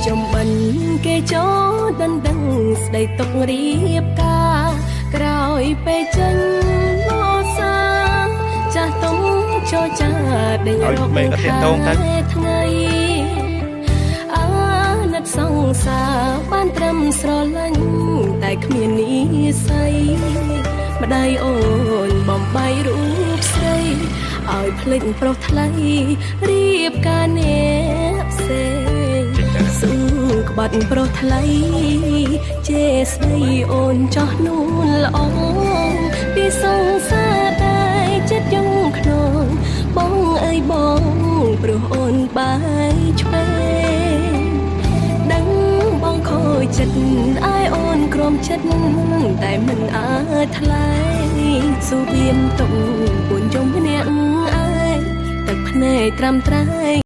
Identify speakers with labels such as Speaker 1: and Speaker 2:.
Speaker 1: ចំបិនគេចូលដណ្ដឹងស្ដីទុករៀបការក្រោយពេលចេញមកសាចាស់ទុំចូលចាដេញរកថ្ងៃអាណិតសង្សារបានត្រឹមស្រឡាញ់តែគ្មាននិស្ស័យម្ដាយអូនបំបីរូបស្រីឲ្យភ្លេចប្រុសថ្លៃរៀបការអ្នកផ្សេងស៊ូក្បត់ប្រុសថ្លៃជេស្ដីអូនចោះនួនល្អពីសង្សារតែចិត្តយងក្នុងបងអើយបងព្រោះអូនបាយឆ្វេងដឹងបងខូចចិត្តអាយអូនក្រំចិត្តតែមិនអាចថ្លៃស៊ូវៀមទុំពួនជុំភ្នាក់អាយទឹកភ្នែកត្រាំត្រៃ